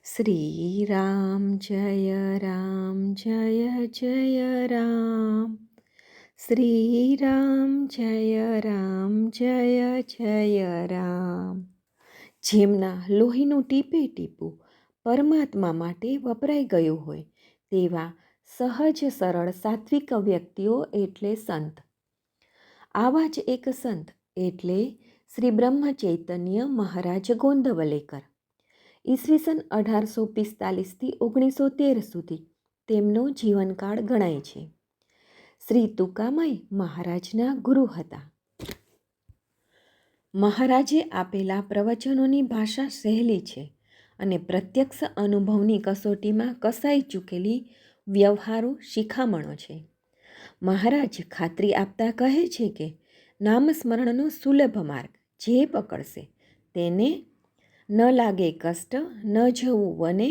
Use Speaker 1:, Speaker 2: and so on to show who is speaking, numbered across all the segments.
Speaker 1: શ્રીરામ જય જય રામ. શ્રીરામ જય જય રામ. જેમના લોહીનું ટીપે ટીપું પરમાત્મા માટે વપરાઈ ગયું હોય તેવા સહજ સરળ સાત્વિક વ્યક્તિઓ એટલે સંત. આવા જ એક સંત એટલે શ્રી બ્રહ્મ ચૈતન્ય મહારાજ ગોંદવલેકર. ઈસવીસન 1845થી 1913 સુધી તેમનો જીવનકાળ ગણાય છે. શ્રી તુકામાઈ મહારાજના ગુરુ હતા. મહારાજે આપેલા પ્રવચનોની ભાષા સહેલી છે અને પ્રત્યક્ષ અનુભવની કસોટીમાં કસાઈ ચૂકેલી વ્યવહારુ શિખામણો છે. મહારાજ ખાતરી આપતા કહે છે કે નામસ્મરણનો સુલભ માર્ગ જે પકડશે તેને ન લાગે કષ્ટ, ન જવું વને,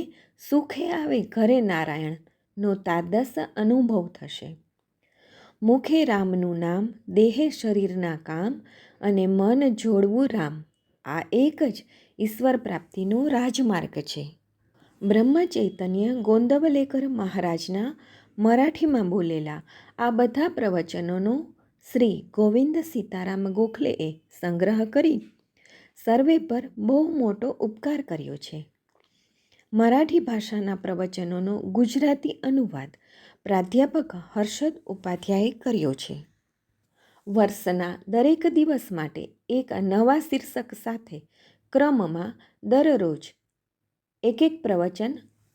Speaker 1: સુખે આવે ઘરે નારાયણનો તાદસ અનુભવ થશે. મુખે રામનું નામ, દેહે શરીરના કામ અને મન જોડવું રામ, આ એક જ ઈશ્વર પ્રાપ્તિનો રાજમાર્ગ છે. બ્રહ્મ ચૈતન્ય ગોંદવલેકર મહારાજના મરાઠીમાં બોલેલા આ બધા પ્રવચનોનો શ્રી ગોવિંદ સીતારામ ગોખલેએ સંગ્રહ કરી સર્વે પર બહુ મોટો ઉપકાર કર્યો છે. મરાઠી ભાષાના પ્રવચનોનો ગુજરાતી અનુવાદ પ્રાધ્યાપક હર્ષદ ઉપાધ્યાયે કર્યો છે. વર્ષના દરેક દિવસ માટે એક નવા શીર્ષક સાથે ક્રમમાં દરરોજ એક પ્રવચન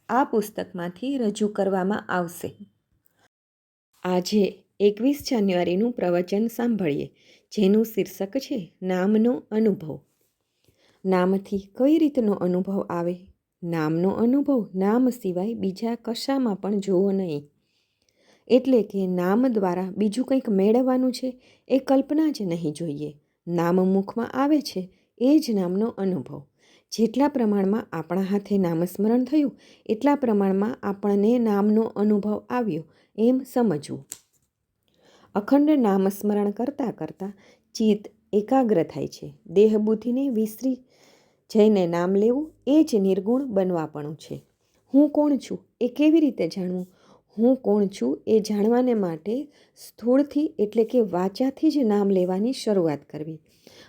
Speaker 1: આ પુસ્તકમાંથી રજૂ કરવામાં આવશે. આજે 21 જાન્યુઆરીનું પ્રવચન સાંભળીએ, જેનું શીર્ષક છે નામનો અનુભવ. નામથી કઈ રીતનો અનુભવ આવે? નામનો અનુભવ નામ સિવાય બીજા કશામાં પણ જોવો નહીં. એટલે કે નામ દ્વારા બીજું કંઈક મેળવવાનું છે એ કલ્પના જ નહીં જોઈએ. નામ મુખમાં આવે છે એ જ નામનો અનુભવ. જેટલા પ્રમાણમાં આપણા હાથે નામસ્મરણ થયું એટલા પ્રમાણમાં આપણને નામનો અનુભવ આવ્યો એમ સમજવું. અખંડ નામસ્મરણ કરતાં કરતાં ચિત્ત એકાગ્ર થાય છે. દેહ બુદ્ધિને વિસરી જઈને નામ લેવું એ જ નિર્ગુણ બનવાપણું છે. હું કોણ છું એ કેવી રીતે જાણવું? હું કોણ છું એ જાણવાને માટે સ્થૂળથી એટલે કે વાચાથી જ નામ લેવાની શરૂઆત કરવી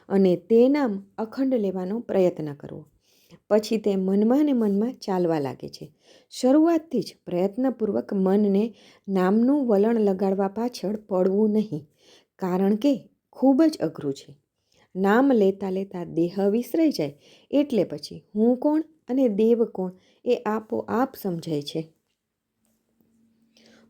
Speaker 1: અને તે નામ અખંડ લેવાનો પ્રયત્ન કરવો. પછી તે મનમાં ને મનમાં ચાલવા લાગે છે. શરૂઆતથી જ પ્રયત્નપૂર્વક મનને નામનું વલણ લગાડવા પાછળ પડવું નહીં, કારણ કે ખૂબ જ અઘરું છે. નામ લેતા લેતા દેહ વિસરાઈ જાય એટલે પછી હું કોણ અને દેવ કોણ એ આપોઆપ સમજાય છે.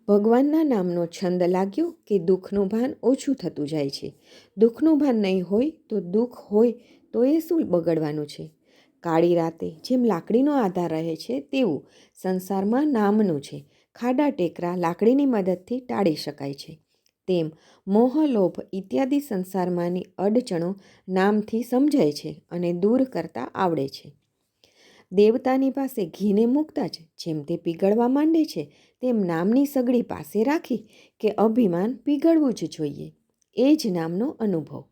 Speaker 1: ભગવાનના નામનો છંદ લાગ્યો કે દુઃખનું ભાન ઓછું થતું જાય છે. દુઃખનું ભાન નહીં હોય તો દુઃખ હોય તો એ શું બગડવાનું છે? કાળી રાતે જેમ લાકડીનો આધાર રહે છે તેવું સંસારમાં નામનું છે. ખાડા ટેકરા લાકડીની મદદથી ટાળી શકાય છે. તેમ મોહ, લોભ ઇત્યાદિ સંસારમાંની અડચણો નામથી સમજાય છે અને દૂર કરતા આવડે છે. દેવતાની પાસે ઘીને મૂકતા જ જેમ તે પીગળવા માંડે છે તેમ નામની સગડી પાસે રાખી કે અભિમાન પીગળવું જ જોઈએ. એ જ નામનો અનુભવ.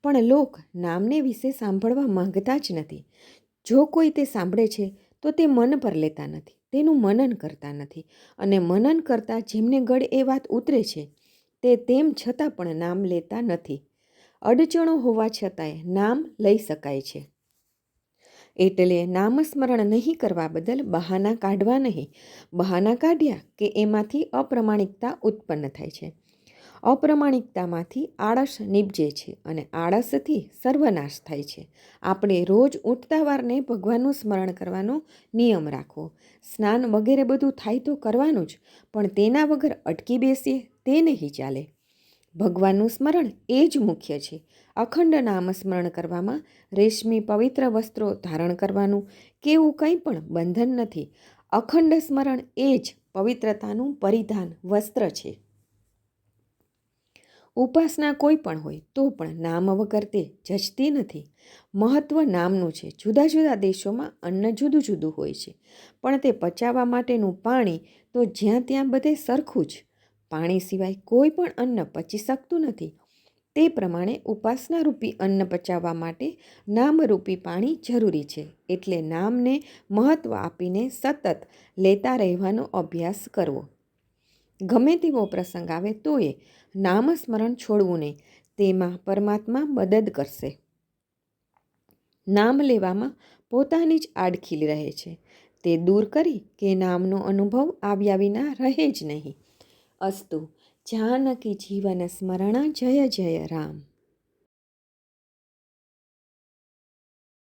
Speaker 1: પણ લોક નામને વિશે સાંભળવા માંગતા જ નથી. જો કોઈ તે સાંભળે છે તો તે મન પર લેતા નથી, તેનું મનન કરતા નથી અને મનન કરતાં જેમને ગળે એ વાત ઉતરે છે તે તેમ છતાં પણ નામ લેતા નથી. અડચણો હોવા છતાંય નામ લઈ શકાય છે. એટલે નામસ્મરણ નહીં કરવા બદલ બહાના કાઢવા નહીં. બહાના કાઢ્યા કે એમાંથી અપ્રમાણિકતા ઉત્પન્ન થાય છે. અપ્રમાણિકતામાંથી આળસ નીપજે છે અને આળસથી સર્વનાશ થાય છે. આપણે રોજ ઉઠતા વારને ભગવાનનું સ્મરણ કરવાનો નિયમ રાખવો. સ્નાન વગેરે બધું થાય તો કરવાનું જ, પણ તેના વગર અટકી બેસીએ તે નહીં ચાલે. ભગવાનનું સ્મરણ એ જ મુખ્ય છે. અખંડ નામ સ્મરણ કરવામાં રેશમી પવિત્ર વસ્ત્રો ધારણ કરવાનું કે એવું કંઈ પણ બંધન નથી. અખંડ સ્મરણ એ જ પવિત્રતાનું પરિધાન વસ્ત્ર છે. ઉપાસના કોઈ પણ હોય તો પણ નામ વગર તે જચતી નથી. મહત્વ નામનું છે. જુદા જુદા દેશોમાં અન્ન જુદું જુદું હોય છે, પણ તે પચાવવા માટેનું પાણી તો જ્યાં ત્યાં બધે સરખું જ. પાણી સિવાય કોઈ પણ અન્ન પચી શકતું નથી. તે પ્રમાણે ઉપાસનારૂપી અન્ન પચાવવા માટે નામરૂપી પાણી જરૂરી છે. એટલે નામને મહત્ત્વ આપીને સતત લેતા રહેવાનો અભ્યાસ કરવો. ગમે તેવો પ્રસંગ આવે તોય નામસ્મરણ છોડવું નહીં. તેમાં પરમાત્મા મદદ કરશે. નામ લેવામાં પોતાની જ આડખીલ રહે છે. તે દૂર કરી કે નામનો અનુભવ આવ્યા વિના રહે જ નહીં. અસ્તુ. જાનકી જીવન સ્મરણ. જય જય રામ.